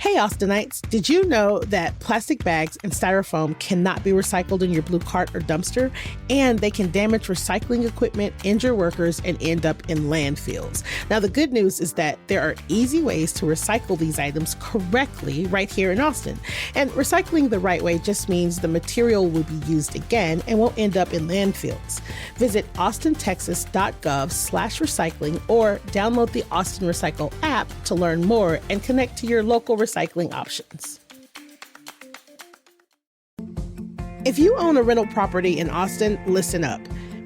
Hey Austinites, did you know that plastic bags and styrofoam cannot be recycled in your blue cart or dumpster? And they can damage recycling equipment, injure workers, and end up in landfills. Now, the good news is that there are easy ways to recycle these items correctly right here in Austin. And recycling the right way just means the material will be used again and won't end up in landfills. Visit austintexas.gov/recycling or download the Austin Recycle app to learn more and connect to your local recycling options. If you own a rental property in Austin, listen up.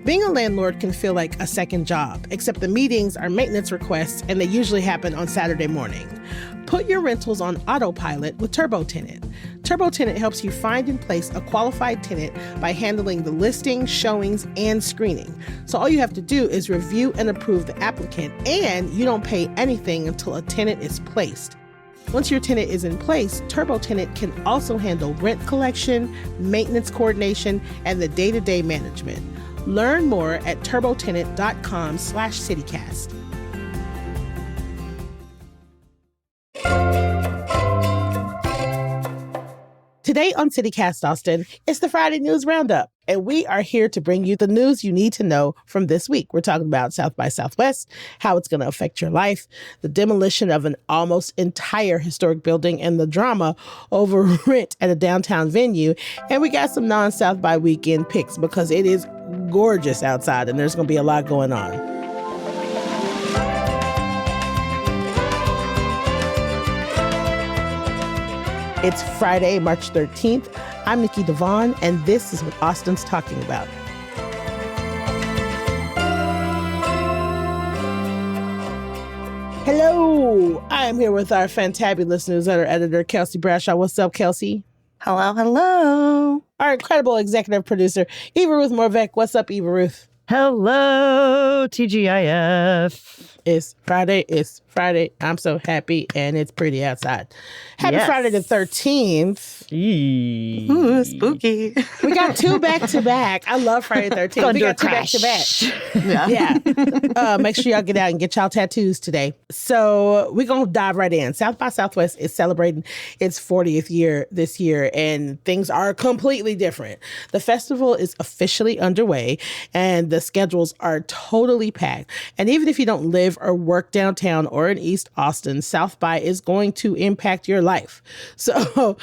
Being a landlord can feel like a second job, except the meetings are maintenance requests and they usually happen on Saturday morning. Put your rentals on autopilot with Turbo Tenant. Turbo Tenant helps you find and place a qualified tenant by handling the listings, showings, and screening. So all you have to do is review and approve the applicant, and you don't pay anything until a tenant is placed. Once your tenant is in place, Turbo Tenant can also handle rent collection, maintenance coordination, and the day-to-day management. Learn more at turbotenant.com/citycast. Today on CityCast Austin, it's the Friday News Roundup, and we are here to bring you the news you need to know from this week. We're talking about South by Southwest, how it's going to affect your life, the demolition of an almost entire historic building, and the drama over rent at a downtown venue. And we got some non-South by weekend picks because it is gorgeous outside and there's going to be a lot going on. It's Friday, March 13th. I'm Nikki Devon, and this is what Austin's talking about. Hello, I am here with our fantabulous newsletter editor, Kelsey Bradshaw. What's up, Kelsey? Hello, hello. Our incredible executive producer, Eva Ruth Morvek. What's up, Eva Ruth? Hello, TGIF. It's Friday. I'm so happy, and it's pretty outside. Happy Friday the 13th. Ooh, spooky. We got two back-to-back. I love Friday the 13th. We got two back-to-back. Yeah. Make sure y'all get out and get y'all tattoos today. So we're going to dive right in. South by Southwest is celebrating its 40th year this year, and things are completely different. The festival is officially underway, and the schedules are totally packed. And even if you don't live or work downtown or in East Austin, South by is going to impact your life. So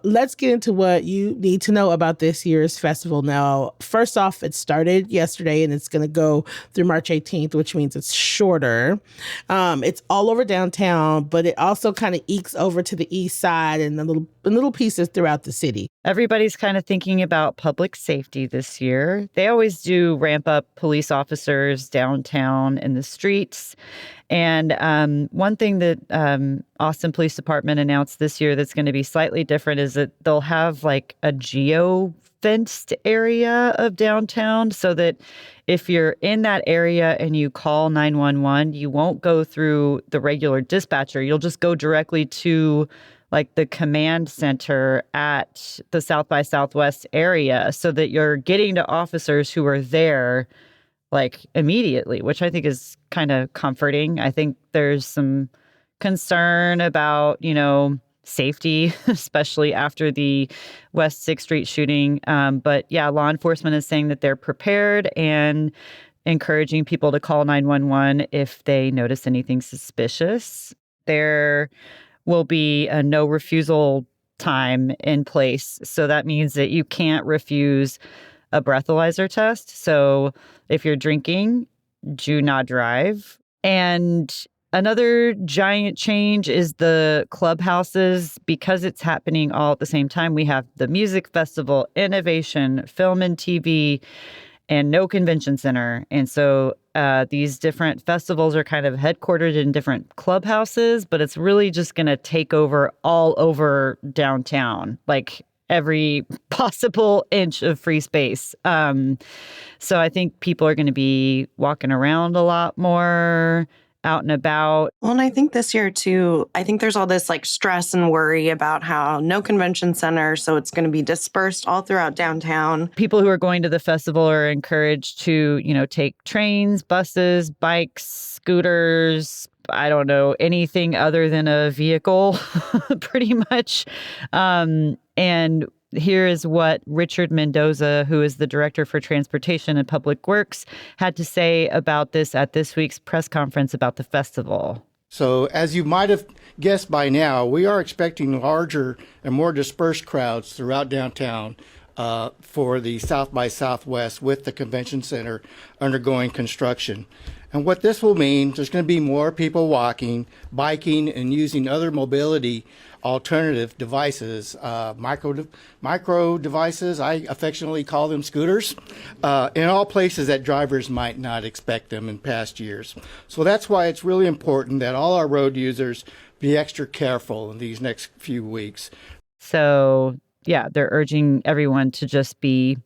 let's get into what you need to know about this year's festival. Now, first off, it started yesterday and it's going to go through March 18th, which means it's shorter. It's all over downtown, but it also kind of ekes over to the east side and little pieces throughout the city. Everybody's kind of thinking about public safety this year. They always do ramp up police officers downtown in the streets. And one thing that Austin Police Department announced this year that's going to be slightly different is that they'll have like a geo-fenced area of downtown so that if you're in that area and you call 911, you won't go through the regular dispatcher. You'll just go directly to like the command center at the South by Southwest area so that you're getting to officers who are there like immediately, which I think is kind of comforting. I think there's some concern about, safety, especially after the West 6th Street shooting. But yeah, law enforcement is saying that they're prepared and encouraging people to call 911 if they notice anything suspicious. There will be a no refusal time in place. So that means that you can't refuse a breathalyzer test. So if you're drinking, do not drive. And another giant change is the clubhouses. Because it's happening all at the same time, we have the music festival, innovation, film and TV, and no convention center. And so these different festivals are kind of headquartered in different clubhouses, but it's really just going to take over all over downtown, like every possible inch of free space. So I think people are going to be walking around a lot more, out and about. Well, and I think this year too, I think there's all this like stress and worry about how no convention center, so it's going to be dispersed all throughout downtown. People who are going to the festival are encouraged to, take trains, buses, bikes, scooters, I don't know, anything other than a vehicle, pretty much. And here is what Richard Mendoza, who is the Director for Transportation and Public Works, had to say about this at this week's press conference about the festival. So as you might have guessed by now, we are expecting larger and more dispersed crowds throughout downtown for the South by Southwest with the convention center undergoing construction. And what this will mean, there's going to be more people walking, biking, and using other mobility alternative devices, micro devices, I affectionately call them scooters, in all places that drivers might not expect them in past years. So that's why it's really important that all our road users be extra careful in these next few weeks. So, yeah, they're urging everyone to just be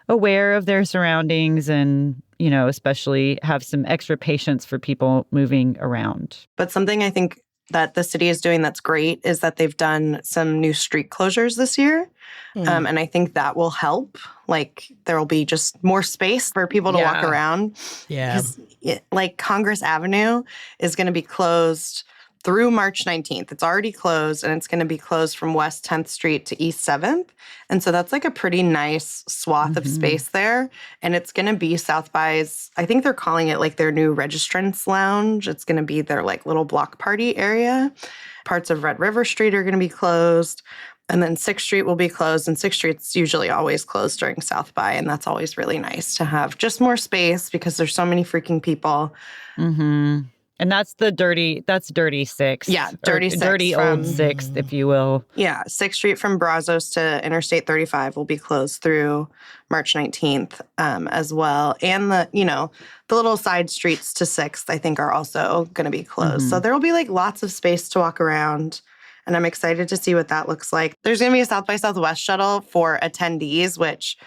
aware of their surroundings and, you know, especially have some extra patience for people moving around. But something I think that the city is doing that's great is that they've done some new street closures this year. And I think that will help. Like, there will be just more space for people to walk around. Yeah. Like, Congress Avenue is going to be closed through March 19th. It's already closed, and it's going to be closed from West 10th Street to East 7th. And so that's like a pretty nice swath of space there. And it's going to be South by's, I think they're calling it like their new Registrants Lounge. It's going to be their like little block party area. Parts of Red River Street are going to be closed. And then 6th Street will be closed. And 6th Street's usually always closed during South by. And that's always really nice to have just more space because there's so many freaking people. Mm-hmm. And that's dirty 6th. Yeah, dirty 6th. Dirty old 6th, if you will. Yeah, 6th Street from Brazos to Interstate 35 will be closed through March 19th as well. And the little side streets to 6th, I think, are also going to be closed. So there will be like lots of space to walk around. And I'm excited to see what that looks like. There's going to be a South by Southwest shuttle for attendees, which,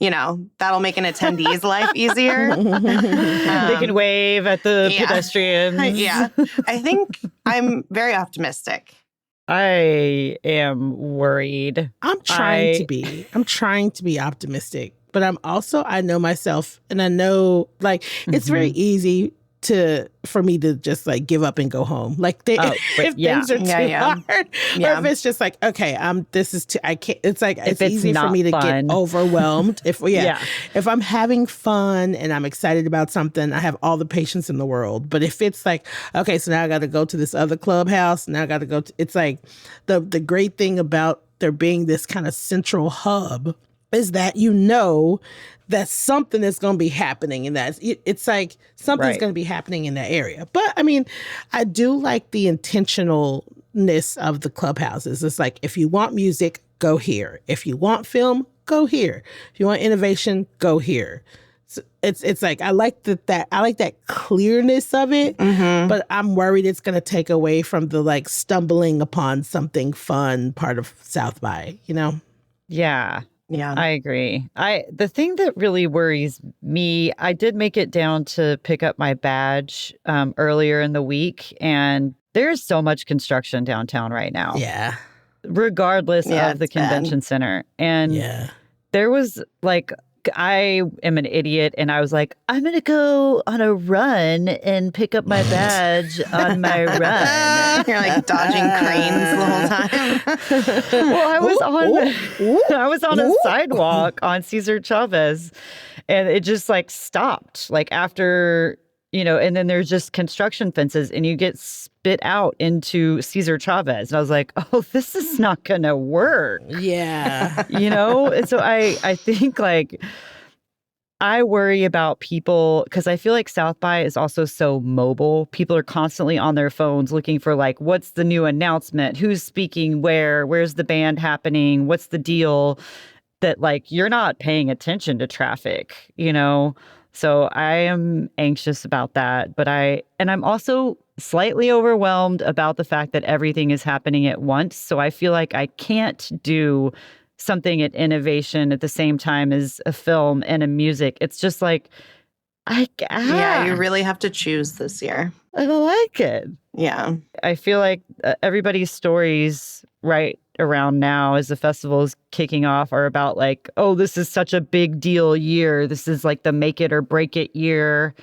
you know, that'll make an attendee's life easier. They can wave at the pedestrians. Yeah. I think I'm very optimistic. I am worried. I'm trying to be optimistic, but I know myself, and I know, like, it's very easy for me to just like give up and go home. Like if things are too hard, or if it's just like, okay, this is too, I can't. It's like it's easy for me to get overwhelmed. If I'm having fun and I'm excited about something, I have all the patience in the world. But if it's like, okay, so now I got to go to this other clubhouse, now I got to go. It's like the great thing about there being this kind of central hub is that that something is going to be happening in that. It's like something's going to be happening in that area. But I mean, I do like the intentionalness of the clubhouses. It's like, if you want music, go here. If you want film, go here. If you want innovation, go here. So it's like, I like that clearness of it, but I'm worried it's going to take away from the like stumbling upon something fun part of South by, you know? Yeah. Yeah, I agree. The thing that really worries me, I did make it down to pick up my badge earlier in the week, and there's so much construction downtown right now. Yeah. Regardless of the convention center. And there was like, I am an idiot, and I was like, I'm going to go on a run and pick up my badge on my run. You're like dodging cranes the whole time. Well, I was on a sidewalk on Cesar Chavez, and it just like stopped. Like after, and then there's just construction fences, and you get spit out into Cesar Chavez. And I was like, oh, this is not going to work. Yeah. And so I think like, I worry about people because I feel like South by is also so mobile. People are constantly on their phones looking for like, what's the new announcement? Who's speaking where? Where's the band happening? What's the deal? That like, you're not paying attention to traffic, So I am anxious about that. But I'm also slightly overwhelmed about the fact that everything is happening at once. So I feel like I can't do something at innovation at the same time as a film and a music. It's just like, yeah, you really have to choose this year. I don't like it. Yeah. I feel like everybody's stories right around now as the festival is kicking off are about like, oh, this is such a big deal year. This is like the make it or break it year.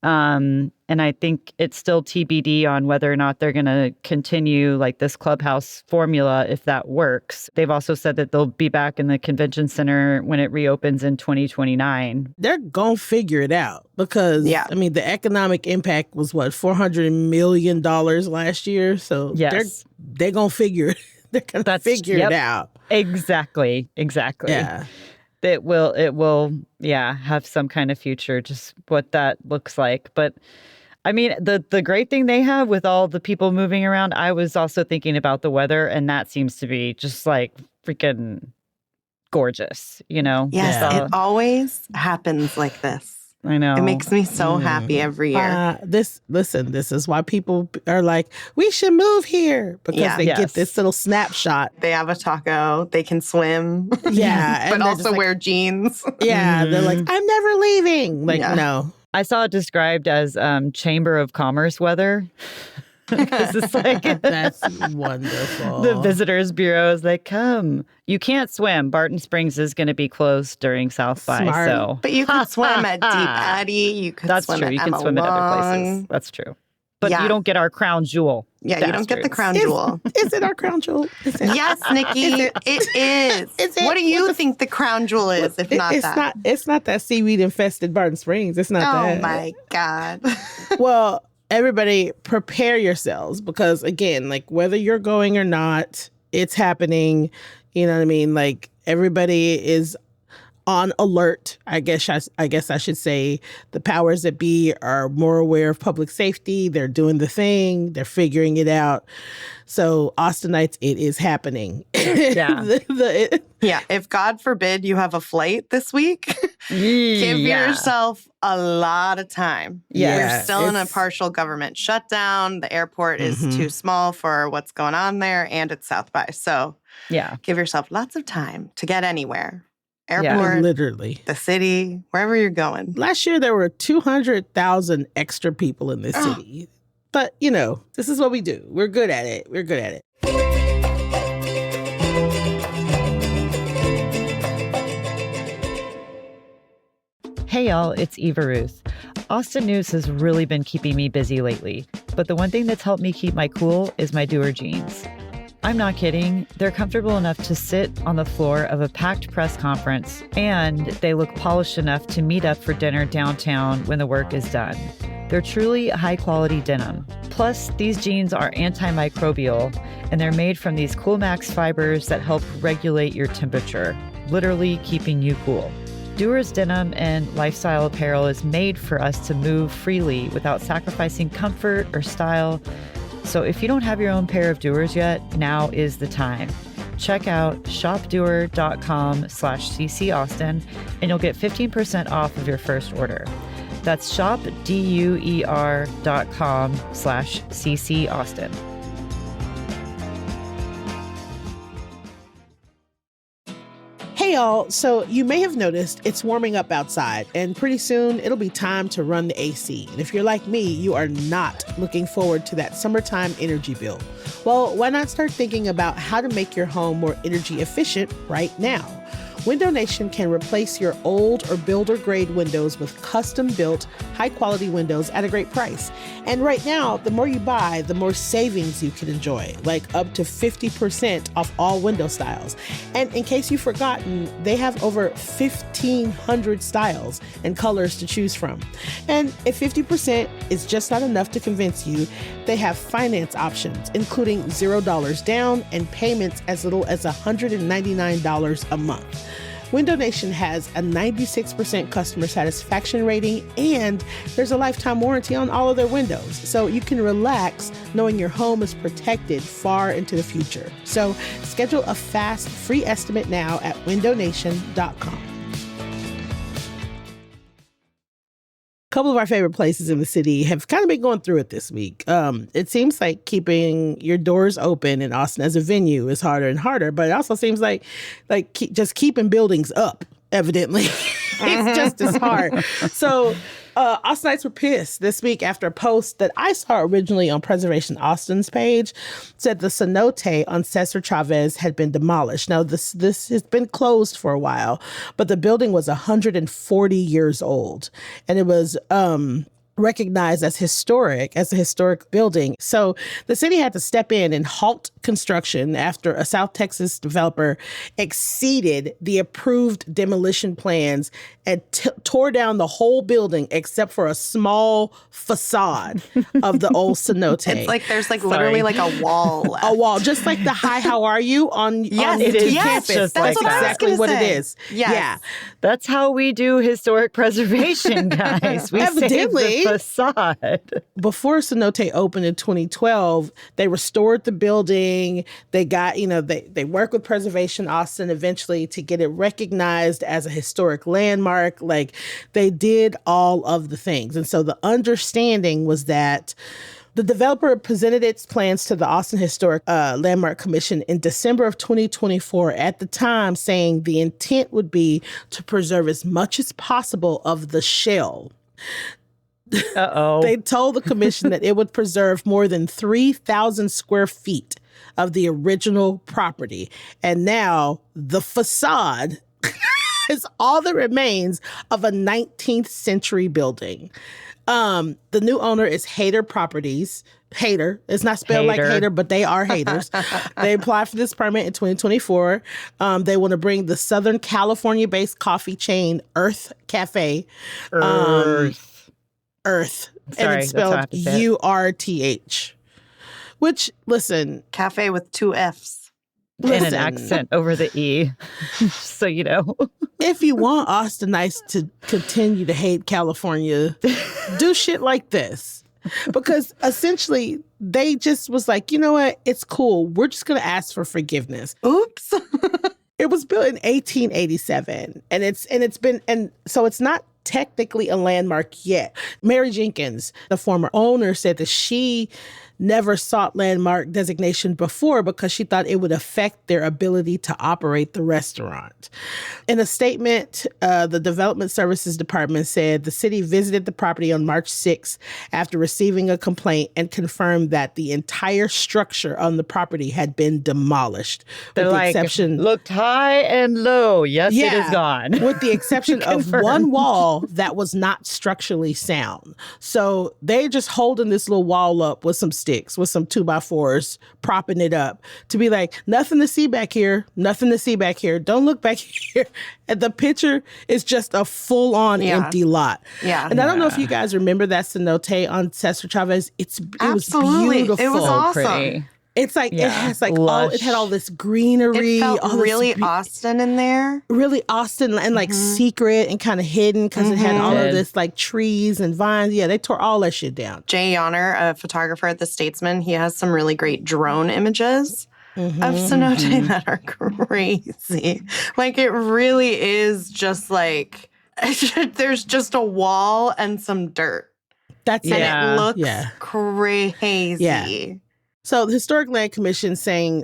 And I think it's still TBD on whether or not they're going to continue like this clubhouse formula, if that works. They've also said that they'll be back in the convention center when it reopens in 2029. They're going to figure it out because, I mean, the economic impact was what, $400 million last year. So they're going to figure it. They're going to figure it out. Exactly. Yeah. It will, have some kind of future, just what that looks like. But I mean, the great thing they have with all the people moving around, I was also thinking about the weather, and that seems to be just like freaking gorgeous, you know? Yes, it always happens like this. I know. It makes me so happy every year. This is why people are like, we should move here, because they get this little snapshot. They have a taco, they can swim. Yeah. But also wear jeans. Yeah. They're like, I'm never leaving. Like, no. I saw it described as Chamber of Commerce weather. It's like that's wonderful. The Visitors Bureau is like, come. You can't swim. Barton Springs is going to be closed during South by. So, but you could swim at Deep Eddy. You could swim at You Emma can swim Long. at other places. That's true. But you don't get our crown jewel. Yeah, you don't get the crown jewel. Is it our crown jewel? Yes, Nikki, it is. What do you think the crown jewel is, if not that? It's not that seaweed-infested Barton Springs. It's not that. Oh, my God. Well, everybody prepare yourselves because, again, like whether you're going or not, it's happening. You know what I mean? Like everybody is on alert. I guess I should say the powers that be are more aware of public safety. They're doing the thing. They're figuring it out. So Austinites, it is happening. Yeah. If God forbid you have a flight this week, give yourself a lot of time. Yeah. We're still in a partial government shutdown. The airport is too small for what's going on there, and it's South by. So give yourself lots of time to get anywhere. Airport, literally, the city, wherever you're going. Last year, there were 200,000 extra people in this city. But, you know, this is what we do. We're good at it. Hey, y'all, it's Eva Ruth. Austin news has really been keeping me busy lately. But the one thing that's helped me keep my cool is my Doer jeans. I'm not kidding. They're comfortable enough to sit on the floor of a packed press conference, and they look polished enough to meet up for dinner downtown when the work is done. They're truly high-quality denim. Plus, these jeans are antimicrobial, and they're made from these Coolmax fibers that help regulate your temperature, literally keeping you cool. Doer's denim and lifestyle apparel is made for us to move freely without sacrificing comfort or style. So if you don't have your own pair of Doers yet, now is the time. Check out shopdoer.com/CCAustin and you'll get 15% off of your first order. That's shopduer.com/CCAustin. Hey y'all, so you may have noticed it's warming up outside and pretty soon it'll be time to run the AC. And if you're like me, you are not looking forward to that summertime energy bill. Well, why not start thinking about how to make your home more energy efficient right now? Window Nation can replace your old or builder grade windows with custom built high quality windows at a great price. And right now, the more you buy, the more savings you can enjoy, like up to 50% off all window styles. And in case you've forgotten, they have over 1,500 styles and colors to choose from. And if 50% is just not enough to convince you, they have finance options, including $0 down and payments as little as $199 a month. Window Nation has a 96% customer satisfaction rating, and there's a lifetime warranty on all of their windows. So you can relax knowing your home is protected far into the future. So schedule a fast, free estimate now at windownation.com. A couple of our favorite places in the city have kind of been going through it this week. It seems like keeping your doors open in Austin as a venue is harder and harder, but it also seems like just keeping buildings up, evidently, it's just as hard. So Austinites were pissed this week after a post that I saw originally on Preservation Austin's page said the cenote on Cesar Chavez had been demolished. Now, this has been closed for a while, but the building was 140 years old. And it was recognized as historic, as a historic building. So the city had to step in and halt construction after a South Texas developer exceeded the approved demolition plans and tore down the whole building except for a small facade of the old cenote. It's like there's like literally like a wall left. A wall, just like the "Hi, how are you" on it is campus. just That's like exactly what it is. Yes. Yeah. That's how we do historic preservation, guys. We Evidently. save the facade. Before cenote opened in 2012, they restored the building. They got, they worked with Preservation Austin eventually to get it recognized as a historic landmark. Like, they did all of the things. And so the understanding was that the developer presented its plans to the Austin Historic Landmark Commission in December of 2024, at the time saying the intent would be to preserve as much as possible of the shell. Uh-oh. They told the commission that it would preserve more than 3,000 square feet of the original property. And now the facade is all that remains of a 19th century building. The new owner is Hater Properties. Hater. It's not spelled like hater, but they are haters. They applied for this permit in 2024. They want to bring the Southern California-based coffee chain Earth Cafe. Earth. Sorry, and it's spelled URTH. Which, listen. Cafe with 2 Fs. And an accent over the E, so you know. If you want Austinites to continue to hate California, do shit like this. Because essentially, they just was like, you know what? It's cool. We're just going to ask for forgiveness. Oops. It was built in 1887, and so it's not technically a landmark yet. Mary Jenkins, the former owner, said that she never sought landmark designation before because she thought it would affect their ability to operate the restaurant. In a statement, the Development Services Department said the city visited the property on March 6th after receiving a complaint and confirmed that the entire structure on the property had been demolished. They're with the exception, looked high and low. Yes, it is gone. With the exception of one wall that was not structurally sound. So they're just holding this little wall up with some sticks, with some 2x4s, propping it up to be like, nothing to see back here, nothing to see back here. Don't look back here. And the picture is just a full-on empty lot. Yeah. And I don't know if you guys remember that cenote on Cesar Chavez. It was beautiful. It was awesome. Pretty. It has like it had all this greenery. It felt all really Austin in there. Really Austin and like secret and kind of hidden because it had all of this like trees and vines. Yeah, they tore all that shit down. Jay Yonner, a photographer at The Statesman, he has some really great drone images of cenote that are crazy. Like, it really is just like, there's just a wall and some dirt. That's and it. it looks crazy. Yeah. So the Historic Land Commission saying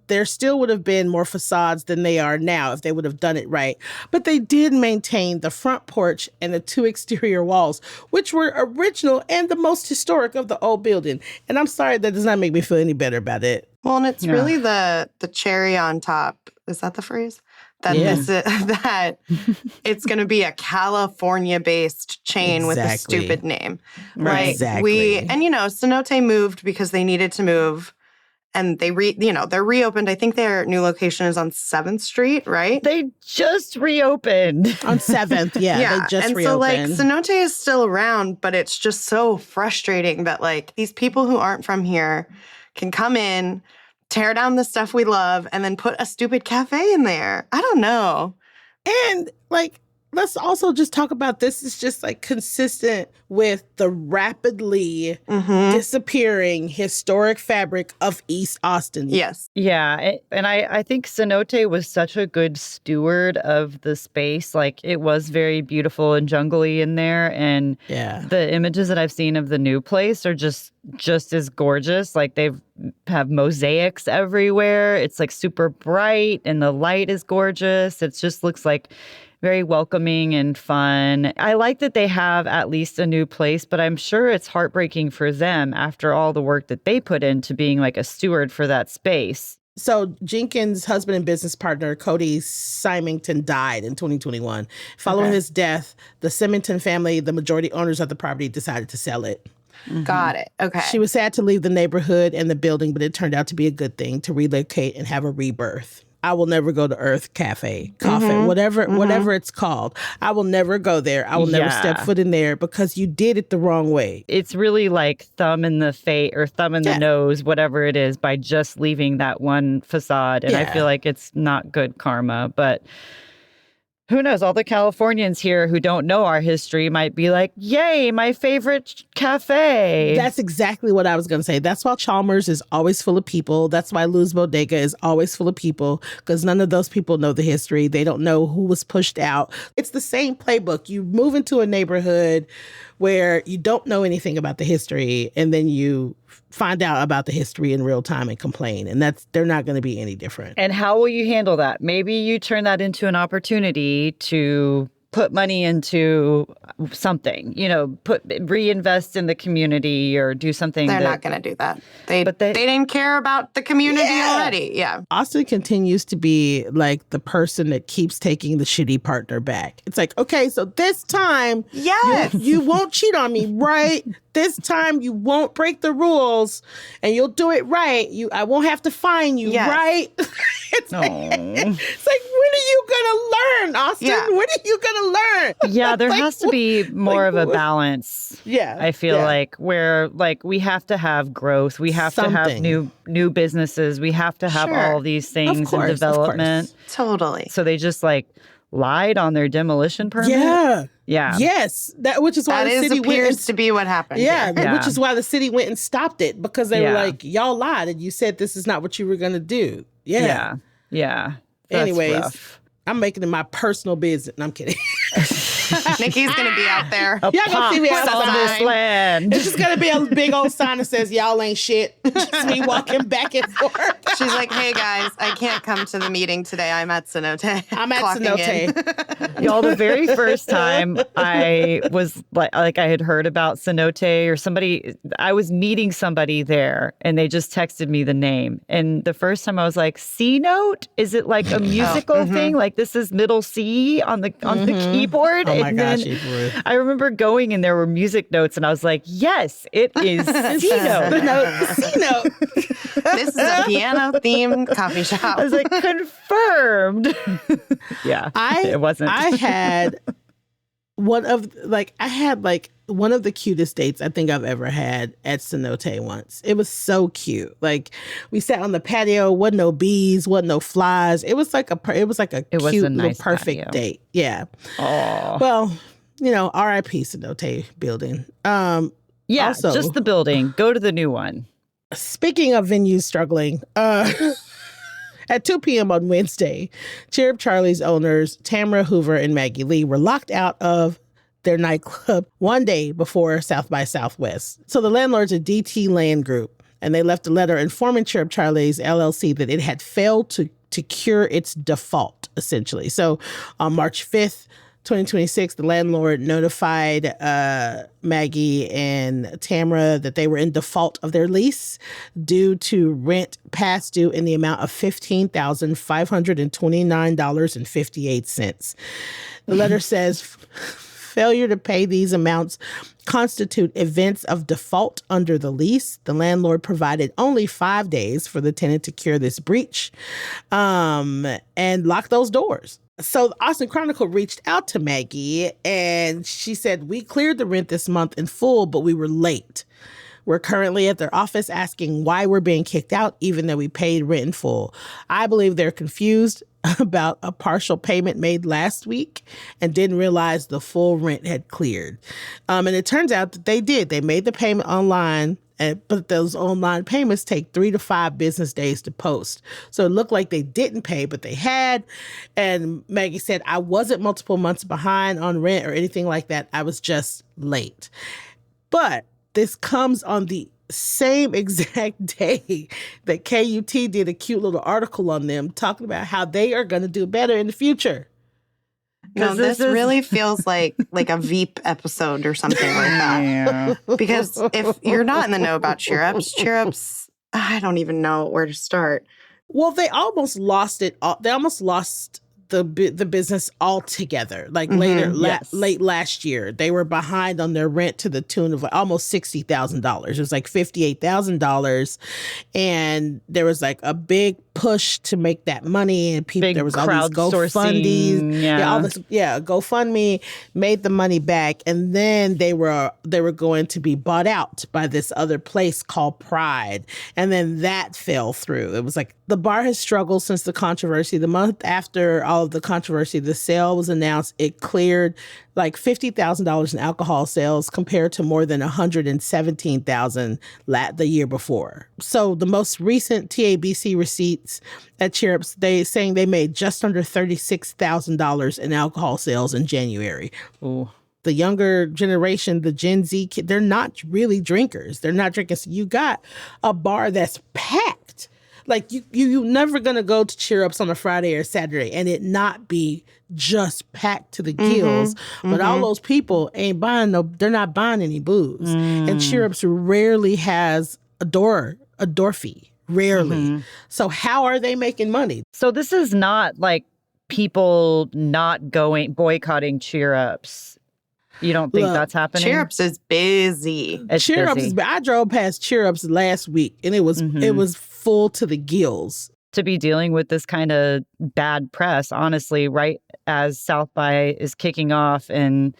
there still would have been more facades than they are now if they would have done it right. But they did maintain the front porch and the 2 exterior walls, which were original and the most historic of the old building. And I'm sorry, that does not make me feel any better about it. Well, and it's really the cherry on top. Is that the phrase? That that it's going to be a California-based chain with a stupid name. Right. Like cenote moved because they needed to move, and they're reopened. I think their new location is on 7th Street, right? They just reopened on 7th. Yeah, they just reopened. So like cenote is still around, but it's just so frustrating that like these people who aren't from here can come in, tear down the stuff we love, and then put a stupid cafe in there. I don't know. And like, let's also just talk about this. It's just like consistent with the rapidly disappearing historic fabric of East Austin. Yes. Yeah. And I think cenote was such a good steward of the space. Like, it was very beautiful and jungly in there. And the images that I've seen of the new place are just as gorgeous. Like, they have mosaics everywhere. It's like super bright and the light is gorgeous. It just looks like very welcoming and fun. I like that they have at least a new place, but I'm sure it's heartbreaking for them after all the work that they put into being like a steward for that space. So Jenkins' husband and business partner, Cody Symington, died in 2021. Following his death, the Symington family, the majority owners of the property, decided to sell it. Got it. Okay. She was sad to leave the neighborhood and the building, but it turned out to be a good thing to relocate and have a rebirth. I will never go to Earth Cafe, whatever it's called. I will never go there. I will never step foot in there because you did it the wrong way. It's really like thumb in the face or thumb in the nose, whatever it is, by just leaving that one facade. And I feel like it's not good karma, but who knows? All the Californians here who don't know our history might be like, yay, my favorite cafe. That's exactly what I was going to say. That's why Chalmers is always full of people. That's why Lou's Bodega is always full of people, because none of those people know the history. They don't know who was pushed out. It's the same playbook. You move into a neighborhood where you don't know anything about the history, and then you find out about the history in real time and complain. And they're not going to be any different. And how will you handle that? Maybe you turn that into an opportunity to put money into something, reinvest in the community or do something. They're not going to do that. They didn't care about the community already. Yeah. Austin continues to be like the person that keeps taking the shitty partner back. It's like, okay, so this time you won't cheat on me, right? This time you won't break the rules and you'll do it right. I won't have to fine you, right? It's like, when are you going to learn, Austin? Yeah. When are you going to learn? Yeah, there has to be more of a balance. Yeah. I feel like where we have to have growth. We have to have new businesses. We have to have all these things in development. Totally. So they just lied on their demolition permit. Yeah. Yeah. Yes. Which is why the city appears to be what happened. Yeah, which is why the city went and stopped it, because they were like, y'all lied and you said this is not what you were going to do. Yeah. Yeah. Anyways, rough. I'm making it my personal business. No, I'm kidding. Nikki's going to be out there. Y'all gonna see me on this land. It's just going to be a big old sign that says, y'all ain't shit. Just me walking back and forth. She's like, hey, guys, I can't come to the meeting today. I'm at Cenote. I'm at Cenote. Y'all, the very first time I was I had heard about Cenote or somebody, I was meeting somebody there and they just texted me the name. And the first time I was like, C note? Is it like a musical thing? Like this is middle C on the keyboard? Oh my gosh, I remember going and there were music notes and I was like, yes, it is C note. C note. This is a piano-themed coffee shop. I was like, confirmed. Yeah, it wasn't. I had one of the cutest dates I think I've ever had at Cenote once. It was so cute. Like we sat on the patio, wasn't no bees, wasn't no flies. It was like a cute little perfect date. Yeah. Oh. Well, R.I.P. Cenote building. Yeah, also, just the building. Go to the new one. Speaking of venues struggling, at 2 p.m. on Wednesday, Cheer Up Charlie's owners, Tamara Hoover and Maggie Lee, were locked out of their nightclub one day before South by Southwest. So the landlord's a DT Land Group, and they left a letter informing Cheer Up Charlie's LLC that it had failed to cure its default, essentially. So on March 5th, 2026, the landlord notified Maggie and Tamara that they were in default of their lease due to rent past due in the amount of $15,529.58. The letter says failure to pay these amounts constitute events of default under the lease. The landlord provided only 5 days for the tenant to cure this breach and lock those doors. So the Austin Chronicle reached out to Maggie and she said, we cleared the rent this month in full, but we were late. We're currently at their office asking why we're being kicked out, even though we paid rent in full. I believe they're confused about a partial payment made last week and didn't realize the full rent had cleared. And it turns out that they did. They made the payment online, but those online payments take 3 to 5 business days to post. So it looked like they didn't pay, but they had. And Maggie said, I wasn't multiple months behind on rent or anything like that. I was just late. But this comes on the same exact day that KUT did a cute little article on them talking about how they are going to do better in the future. No, this really feels like a Veep episode or something like that. Yeah. Because if you're not in the know about Cheer Ups, I don't even know where to start. Well, they almost lost it. They almost lost the business altogether. Like late last year, they were behind on their rent to the tune of almost $60,000. It was like $58,000, and there was like a big push to make that money, and people there was all these GoFundMes, GoFundMe made the money back, and then they were going to be bought out by this other place called Pride, and then that fell through. It was like the bar has struggled since the controversy. The month after all of the controversy, the sale was announced. It cleared like $50,000 in alcohol sales compared to more than $117,000 the year before. So the most recent TABC receipts at Cheer Ups, they saying they made just under $36,000 in alcohol sales in January. Ooh. The younger generation, the Gen Z kid, they're not really drinkers. They're not drinking. So you got a bar that's packed. Like you never gonna go to Cheer Ups on a Friday or Saturday and it not be just packed to the gills. But all those people ain't they're not buying any booze. And Cheer Ups rarely has a door fee. Rarely. So how are they making money? So this is not like people not boycotting Cheer Ups. You don't think that's happening? Cheer Ups is busy. Cheer Ups is. I drove past Cheer Ups last week, and it was full to the gills. To be dealing with this kind of bad press, honestly, right as South by is kicking off, and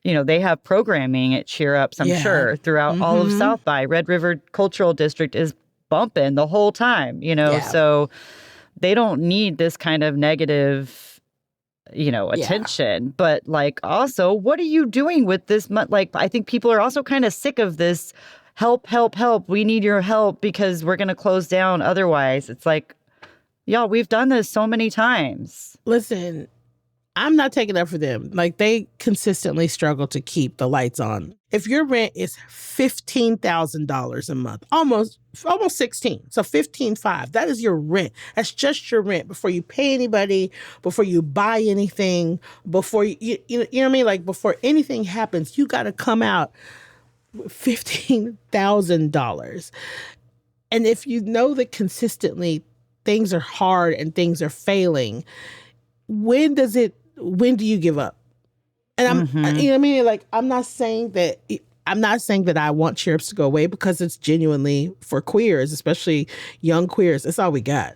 they have programming at Cheer Ups, I'm sure, throughout all of South by. Red River Cultural District is bumping the whole time, so they don't need this kind of negative attention. But like, also, what are you doing with this? Like, I think people are also kind of sick of this help. We need your help because we're going to close down otherwise. It's like, y'all, we've done this so many times. Listen, I'm not taking up for them. Like, they consistently struggle to keep the lights on. If your rent is $15,000 a month, almost 16, so $15,500, that is your rent. That's just your rent before you pay anybody, before you buy anything, before you know what I mean? Like, before anything happens, you got to come out with $15,000. And if you know that consistently things are hard and things are failing, when do you give up? And I'm, you know what I mean? Like, I'm not saying that I want Cheer Ups to go away, because it's genuinely for queers, especially young queers. That's all we got.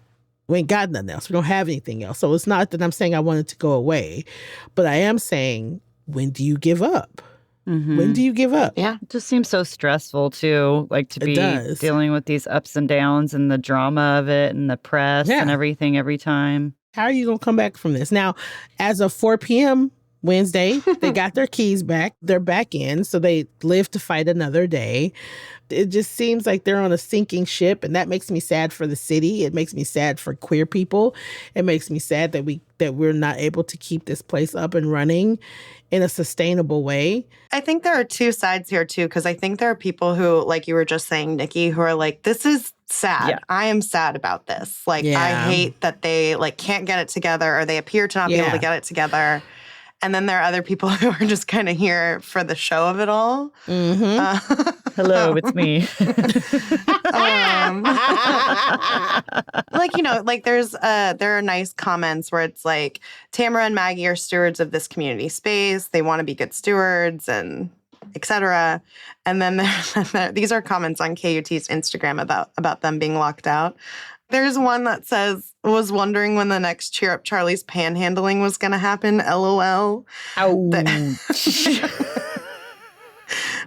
We ain't got nothing else. We don't have anything else. So it's not that I'm saying I want it to go away, but I am saying, when do you give up? When do you give up? Yeah. It just seems so stressful too, like to be dealing with these ups and downs and the drama of it and the press and everything every time. How are you going to come back from this? Now, as of 4 p.m. Wednesday, they got their keys back. They're back in, so they live to fight another day. It just seems like they're on a sinking ship, and that makes me sad for the city. It makes me sad for queer people. It makes me sad that we're not able to keep this place up and running in a sustainable way. I think there are two sides here, too, because I think there are people who, like you were just saying, Nikki, who are like, this is sad. Yeah. I am sad about this. Like, I hate that they can't get it together, or they appear to not be able to get it together. And then there are other people who are just kind of here for the show of it all. Hello, it's me. There are nice comments where it's like, Tamara and Maggie are stewards of this community space. They want to be good stewards, and etc. And then these are comments on KUT's Instagram about them being locked out. There's one that says, was wondering when the next Cheer Up Charlie's panhandling was going to happen, LOL.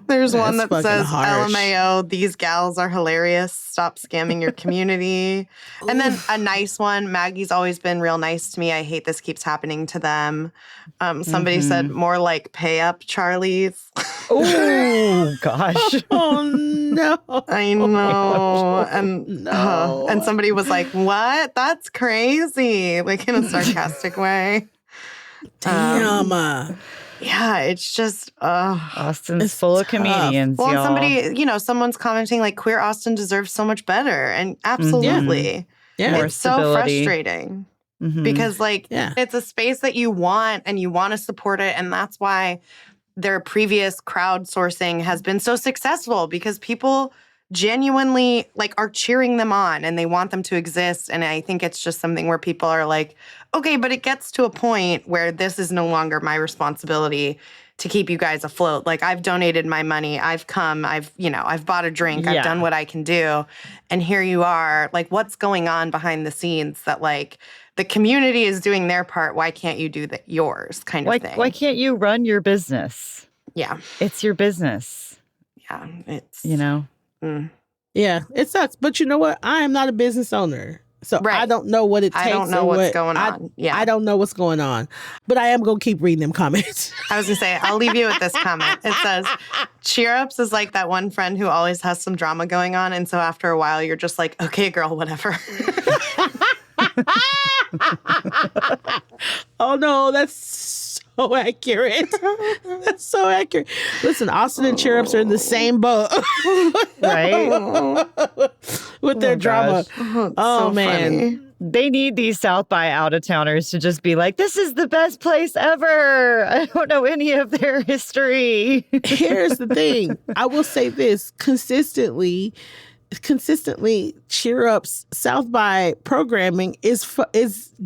There's one that says, harsh. LMAO, these gals are hilarious. Stop scamming your community. And then a nice one, Maggie's always been real nice to me. I hate this keeps happening to them. Somebody said, more like pay up Charlie's. Oh, gosh. Oh, no. I know. And somebody was like, what? That's crazy. Like, in a sarcastic way. Damn. Yeah, it's just, Austin's full of comedians, well, y'all. somebody, someone's commenting like, queer Austin deserves so much better. And absolutely. Yeah. It's so frustrating because it's a space that you want and you want to support it. And that's why their previous crowdsourcing has been so successful, because people genuinely like are cheering them on and they want them to exist. And I think it's just something where people are like, okay, but it gets to a point where this is no longer my responsibility to keep you guys afloat. Like, I've donated my money. I've come. I've bought a drink. I've done what I can do. And here you are. Like, what's going on behind the scenes that, like, the community is doing their part. Why can't you do yours kind of thing? Why can't you run your business? Yeah. It's your business. Yeah. It's, Yeah, it sucks. But you know what? I am not a business owner. So I don't know what it takes. I don't know what's going on. I don't know what's going on. But I am going to keep reading them comments. I was going to say, I'll leave you with this comment. It says, cheer ups is like that one friend who always has some drama going on. And so after a while, you're just like, okay, girl, whatever. Oh, no, that's so accurate. That's so accurate. Listen, Austin and Cheer Ups are in the same boat. Right? With their drama. Oh, so man. funny. They need these South by out-of-towners to just be like, this is the best place ever. I don't know any of their history. Here's the thing. I will say this. Consistently, Cheer Up's South by programming is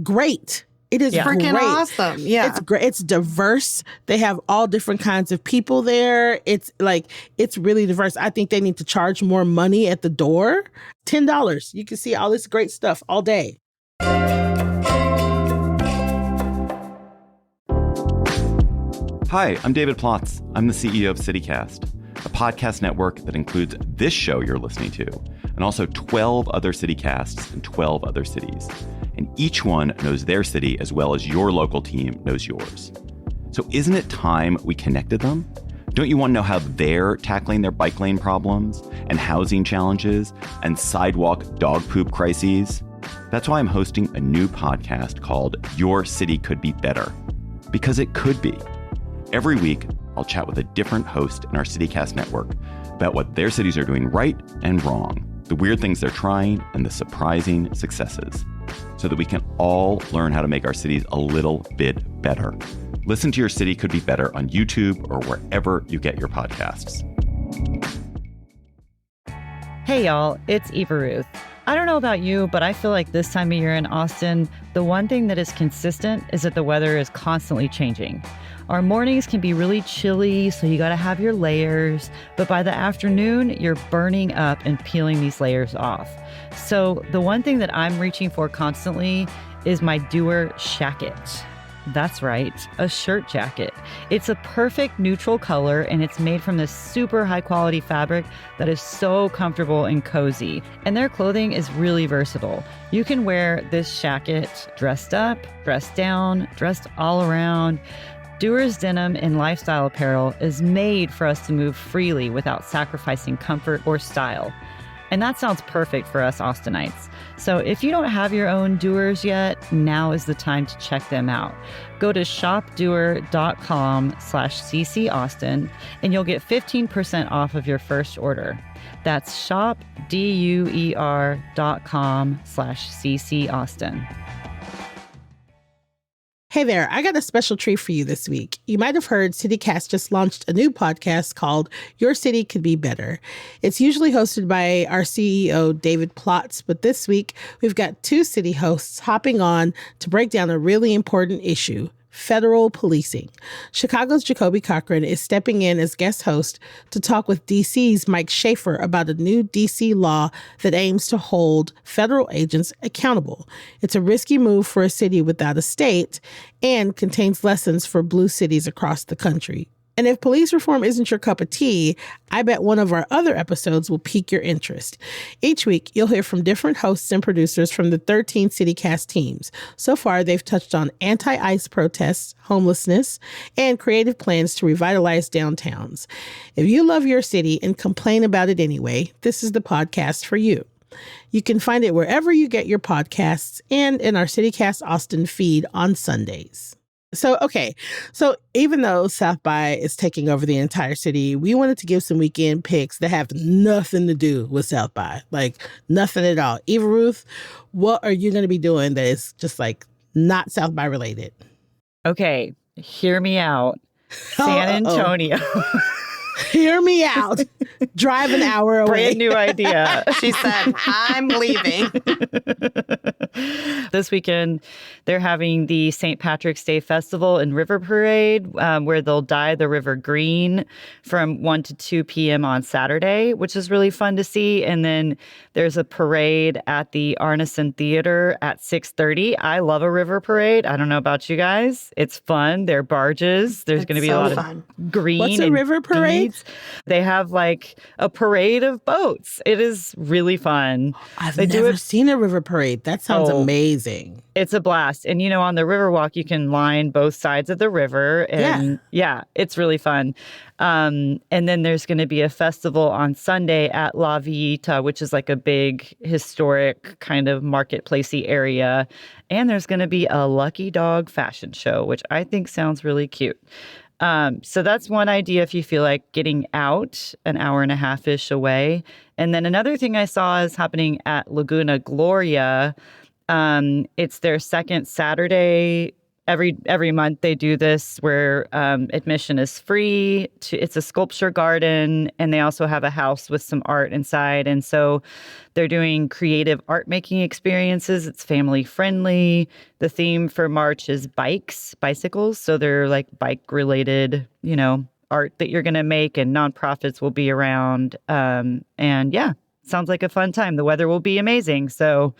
great. It is freaking great. awesome. Yeah. It's great. It's diverse. They have all different kinds of people there. It's really diverse. I think they need to charge more money at the door. $10. You can see all this great stuff all day. Hi, I'm David Plotz. I'm the CEO of CityCast, a podcast network that includes this show you're listening to, and also 12 other CityCasts in 12 other cities. And each one knows their city as well as your local team knows yours. So isn't it time we connected them? Don't you want to know how they're tackling their bike lane problems and housing challenges and sidewalk dog poop crises? That's why I'm hosting a new podcast called Your City Could Be Better. Because it could be. Every week, I'll chat with a different host in our CityCast network about what their cities are doing right and wrong, the weird things they're trying, and the surprising successes, so that we can all learn how to make our cities a little bit better. Listen to Your City Could Be Better on YouTube or wherever you get your podcasts. Hey, y'all, it's Eva Ruth. I don't know about you, but I feel like this time of year in Austin, the one thing that is consistent is that the weather is constantly changing. Our mornings can be really chilly, so you gotta have your layers, but by the afternoon, you're burning up and peeling these layers off. So the one thing that I'm reaching for constantly is my Doer Shacket. That's right, a shirt jacket. It's a perfect neutral color, and it's made from this super high quality fabric that is so comfortable and cozy. And their clothing is really versatile. You can wear this shacket dressed up, dressed down, dressed all around. Doer's denim and lifestyle apparel is made for us to move freely without sacrificing comfort or style. And that sounds perfect for us Austinites. So if you don't have your own Doers yet, now is the time to check them out. Go to shopdoer.com/CC Austin and you'll get 15% off of your first order. That's shopdoer.com/CC Austin. Hey there, I got a special treat for you this week. You might have heard CityCast just launched a new podcast called Your City Could Be Better. It's usually hosted by our CEO, David Plotz, but this week we've got two city hosts hopping on to break down a really important issue: federal policing. Chicago's Jacoby Cochran is stepping in as guest host to talk with DC's Mike Schaefer about a new DC law that aims to hold federal agents accountable. It's a risky move for a city without a state and contains lessons for blue cities across the country. And if police reform isn't your cup of tea, I bet one of our other episodes will pique your interest. Each week, you'll hear from different hosts and producers from the 13 CityCast teams. So far, they've touched on anti-ICE protests, homelessness, and creative plans to revitalize downtowns. If you love your city and complain about it anyway, this is the podcast for you. You can find it wherever you get your podcasts and in our CityCast Austin feed on Sundays. So even though South by is taking over the entire city, we wanted to give some weekend picks that have nothing to do with South by, like nothing at all. Eva Ruth, what are you going to be doing that is just like not South by related? Okay, hear me out. San Antonio. Hear me out. Drive an hour away. Brand new idea. She said, I'm leaving. This weekend, they're having the St. Patrick's Day Festival and River Parade, where they'll dye the river green from 1 to 2 p.m. on Saturday, which is really fun to see. And then there's a parade at the Arneson Theater at 6:30. I love a river parade. I don't know about you guys. It's fun. They're barges. There's going to be a lot of green. What's a river parade? Beads. They have like a parade of boats. It is really fun. I've never seen a river parade. That sounds amazing. It's a blast. And, on the Riverwalk, you can line both sides of the river. And yeah it's really fun. And then there's going to be a festival on Sunday at La Villita, which is like a big historic kind of marketplacey area. And there's going to be a lucky dog fashion show, which I think sounds really cute. So that's one idea if you feel like getting out an hour and a half-ish away. And then another thing I saw is happening at Laguna Gloria. It's their second Saturday. Every month they do this where admission is free. It's a sculpture garden, and they also have a house with some art inside. And so they're doing creative art making experiences. It's family friendly. The theme for March is bicycles. So they're like bike related, art that you're going to make, and nonprofits will be around. And yeah, sounds like a fun time. The weather will be amazing. So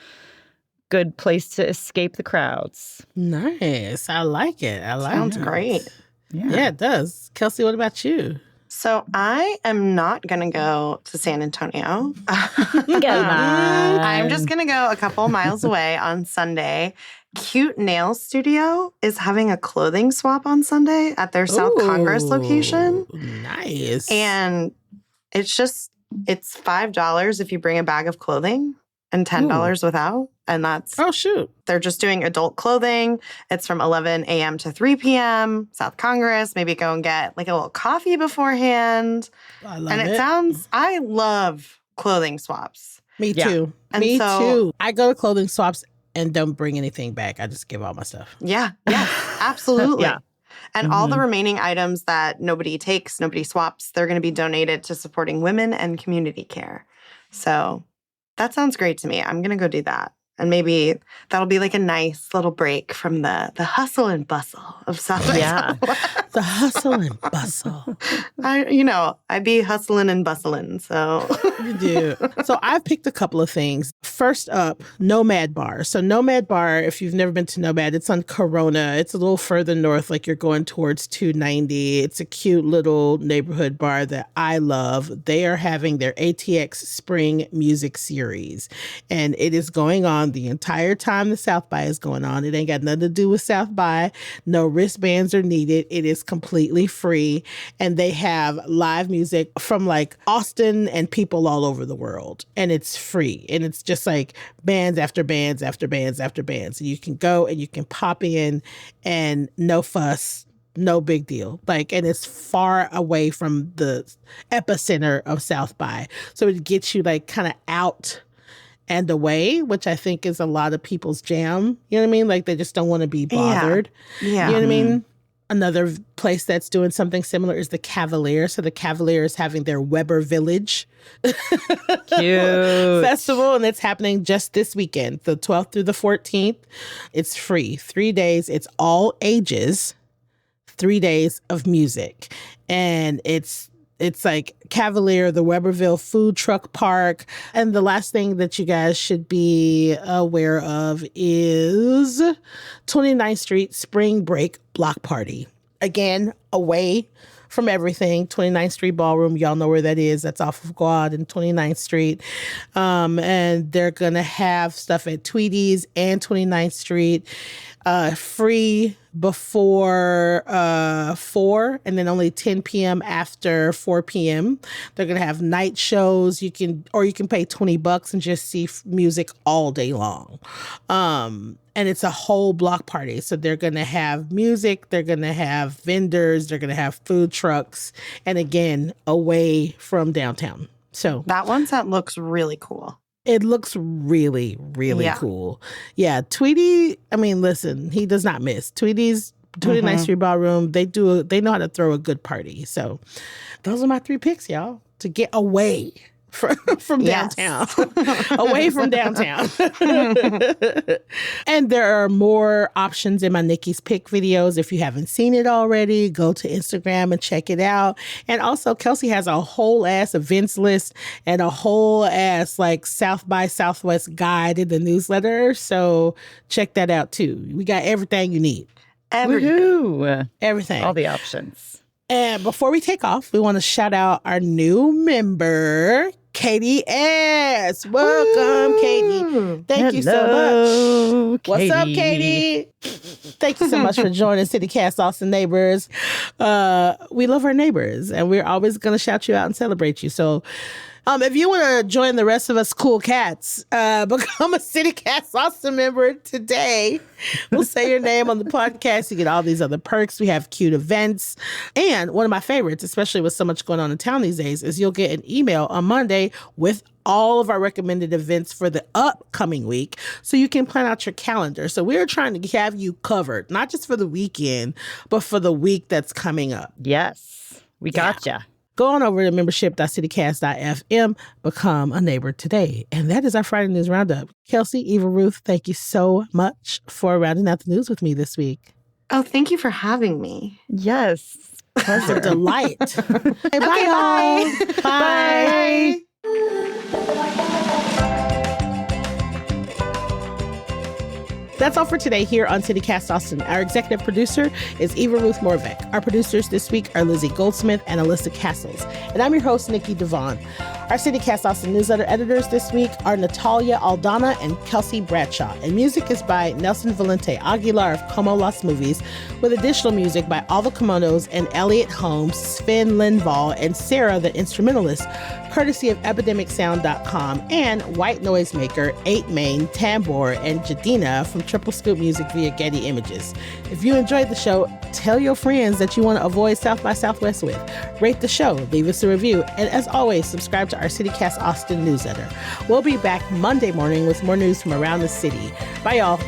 good place to escape the crowds. Nice. I like it. Sounds great. Yeah, it does. Kelsey, what about you? So I am not going to go to San Antonio. I'm just going to go a couple miles away on Sunday. Cute Nail Studio is having a clothing swap on Sunday at their South Congress location. Nice. And it's $5 if you bring a bag of clothing and $10 without. And that's, they're just doing adult clothing. It's from 11 a.m. to 3 p.m. South Congress. Maybe go and get like a little coffee beforehand. I love it. I love clothing swaps. Me too. And Me too. I go to clothing swaps and don't bring anything back. I just give all my stuff. Yeah, absolutely. Yeah. And all the remaining items that nobody takes, nobody swaps, they're going to be donated to supporting women and community care. So that sounds great to me. I'm going to go do that. And maybe that'll be like a nice little break from the hustle and bustle of South by Southwest. The hustle and bustle. I be hustling and bustling, so. You do. So I've picked a couple of things. First up, Nomad Bar. So Nomad Bar, if you've never been to Nomad, it's on Corona. It's a little further north, like you're going towards 290. It's a cute little neighborhood bar that I love. They are having their ATX Spring Music Series, and it is going on the entire time the South by is going on. It ain't got nothing to do with South by. No wristbands are needed. It is completely free. And they have live music from like Austin and people all over the world. And it's free. And it's just like bands after bands after bands after bands. And you can go and you can pop in and no fuss. No big deal. And it's far away from the epicenter of South by. So it gets you kind of out and away, which I think is a lot of people's jam. You know what I mean? They just don't want to be bothered. Yeah. You know what I mean? Another place that's doing something similar is the Cavalier. So the Cavalier is having their Weber Village festival, and it's happening just this weekend, the 12th through the 14th. It's free. 3 days. It's all ages. 3 days of music. And it's like Cavalier, the Weberville Food Truck Park. And the last thing that you guys should be aware of is 29th Street Spring Break Block Party. Again, away from everything. 29th Street Ballroom, y'all know where that is. That's off of Guad and 29th Street. And they're going to have stuff at Tweedy's and 29th Street. Free before 4 and then only 10 p.m. after 4 p.m. They're going to have night shows. You can pay $20 and just see music all day long. And it's a whole block party. So they're going to have music. They're going to have vendors. They're going to have food trucks. And again, away from downtown. So that looks really cool. It looks really, really cool. Yeah, Tweety, listen, he does not miss. Tweety's 29th Street Ballroom. They know how to throw a good party. So those are my 3 picks, y'all, to get away from downtown. Away from downtown. And there are more options in my Nikki's Pick videos. If you haven't seen it already, go to Instagram and check it out. And also, Kelsey has a whole ass events list and a whole ass like South by Southwest guide in the newsletter. So check that out too. We got everything you need. Everything. All the options. And before we take off, we want to shout out our new member, Katie S. Welcome, Katie. Thank you so much. Katie. What's up, Katie? Thank you so much for joining CityCast Austin Neighbors. We love our neighbors, and we're always going to shout you out and celebrate you. So if you want to join the rest of us cool cats, become a CityCast Austin member today. We'll say your name on the podcast. You get all these other perks. We have cute events. And one of my favorites, especially with so much going on in town these days, is you'll get an email on Monday with all of our recommended events for the upcoming week so you can plan out your calendar. So we're trying to have you covered, not just for the weekend, but for the week that's coming up. Yes, we gotcha. Go on over to membership.citycast.fm, become a neighbor today. And that is our Friday News Roundup. Kelsey, Eva Ruth, thank you so much for rounding out the news with me this week. Oh, thank you for having me. Yes. Pleasure. It's a delight. Hey, bye. Bye. That's all for today here on CityCast Austin. Our executive producer is Eva Ruth Morvek. Our producers this week are Lizzie Goldsmith and Alyssa Castles. And I'm your host, Nikki Devon. Our CityCast Austin newsletter editors this week are Natalia Aldana and Kelsey Bradshaw. And music is by Nelson Valente Aguilar of Como Las Movies, with additional music by All the Kimonos and Elliot Holmes, Sven Lindvall, and Sarah the Instrumentalist, courtesy of EpidemicSound.com, and White Noisemaker, 8 Main, Tambor, and Jadina from Triple Scoop Music via Getty Images. If you enjoyed the show, tell your friends that you want to avoid South by Southwest with. Rate the show, leave us a review, and as always, subscribe to our CityCast Austin newsletter. We'll be back Monday morning with more news from around the city. Bye, y'all.